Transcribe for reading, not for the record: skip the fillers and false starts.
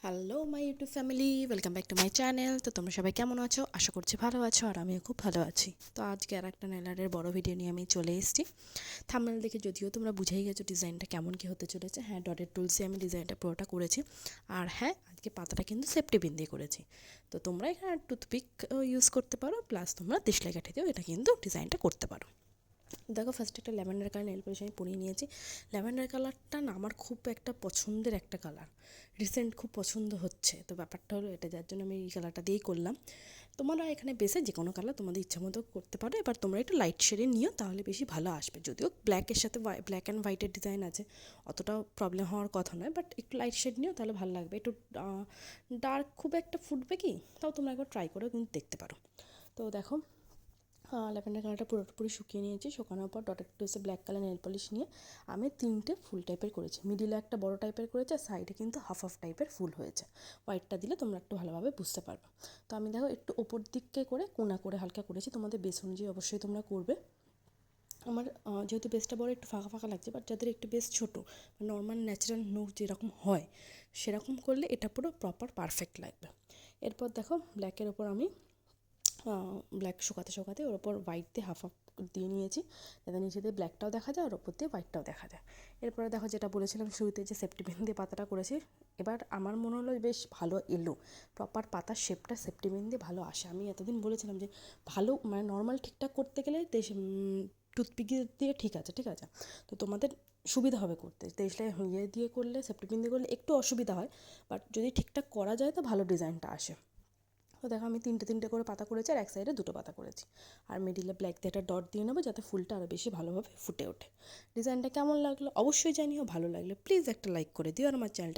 Hello my YouTube family, welcome back to my channel. তো তোমরা সবাই কেমন আছো? আশা করছি ভালো আছো, আর আমিও খুব ভালো আছি। তো আজকে আর একটা নেলারের বড় ভিডিও নিয়ে আমি চলে এসেছি। থাম্বনেল দেখে যদিও তোমরা বুঝেই গেছো ডিজাইনটা কেমন কি হতে চলেছে। হ্যাঁ, ডটের টুলসে আমি ডিজাইনটা পুরোটা করেছি। আর হ্যাঁ, আজকে পাতাটা কিন্তু সেফটি পিন দিয়ে করেছি। তো তোমরা এখানে টুথপিক ইউজ করতে পারো, প্লাস তোমরা দেশলাই কাঠি দিয়েও এটা কিন্তু ডিজাইনটা করতে পারো। দেখো, ফার্স্ট একটা ল্যাভেন্ডার কালার নেল পলিশ আমি পরিয়ে নিয়েছি। ল্যাভেন্ডার কালারটা না আমার খুব একটা পছন্দের একটা কালার, রিসেন্ট খুব পছন্দ হচ্ছে। তো ব্যাপারটা হলো এটা, যার জন্য আমি এই কালারটা দিয়েই করলাম। তোমরা এখানে বেসে যে কোনো কালার তোমাদের ইচ্ছা মতো করতে পারো। এবার তোমরা একটু লাইট শেডে নিও, তাহলে বেশি ভালো আসবে। যদিও ব্ল্যাকের সাথে ব্ল্যাক অ্যান্ড হোয়াইটের ডিজাইন আছে, অতটাও প্রবলেম হওয়ার কথা নয়, বাট একটু লাইট শেড নিও তাহলে ভালো লাগবে। একটু ডার্ক খুব একটা ফুটবে কি, তাও তোমরা একবার ট্রাই করে কিন্তু দেখতে পারো। তো দেখো, ল্যাভেন্ডার কালারটা পুরোপুরি শুকিয়ে নিয়েছি। শুকানোর পর ডটেড টুলসে ব্ল্যাক কালার নেল পলিশ নিয়ে আমি তিনটে ফুল টাইপের করেছি। মিডিলে একটা বড় টাইপের করেছি, আর সাইডে কিন্তু হাফ হাফ টাইপের ফুল হয়েছে। হোয়াইটটা দিলে তোমরা একটু ভালোভাবে বুঝতে পারবে। তো আমি দেখো একটু ওপর দিকে করে কোনা করে হালকা করেছি। তোমাদের বেস অনুযায়ী অবশ্যই তোমরা করবে। আমার যেহেতু বেসটা বড় একটু ফাঁকা ফাঁকা লাগছে, বাট যাদের একটু বেস ছোটো, নর্মাল ন্যাচারাল নোক যেরকম হয় সেরকম করলে এটা পুরো প্রপার পারফেক্ট লাগবে। এরপর দেখো, ব্ল্যাকের ওপর আমি ব্ল্যাক শুকাতে শুকাতে ওর ওপর হোয়াইট দিয়ে হাফ হাফ দিয়ে নিয়েছি, যাতে নিচে দিয়ে ব্ল্যাকটাও দেখা যায় আর ওপর দিয়ে হোয়াইটটাও দেখা যায়। এরপরে দেখো, যেটা বলেছিলাম শুরুতে, যে সেফটি পিন দিয়ে পাতাটা করেছি, এবার আমার মনে হলো বেশ ভালো এলো। প্রপার পাতার শেপটা সেফটি পিন দিয়ে ভালো আসে। আমি এতদিন বলেছিলাম যে ভালো মানে নর্মাল ঠিকঠাক করতে গেলে টুথপিক দিয়ে ঠিক আছে, ঠিক আছে। তো তোমাদের সুবিধা হবে করতে। দেশলাই ইয়ে দিয়ে করলে, সেফটি পিন দিয়ে করলে একটু অসুবিধা হয়, বাট যদি ঠিকঠাক করা যায় তো ভালো ডিজাইনটা আসে। তো দেখো, আমি তিনটে তিনটে করে পাতা করেছি, আর এক সাইডে দুটো পাতা করেছি। আর মিডিলে ব্ল্যাক দিয়ে একটা ডট দিয়ে নেবো, যাতে ফুলটা আরও বেশি ভালোভাবে ফুটে ওঠে। ডিজাইনটা কেমন লাগলো অবশ্যই জানিও। ভালো লাগলে প্লিজ একটা লাইক করে দিও, আর আমার চ্যানেলটা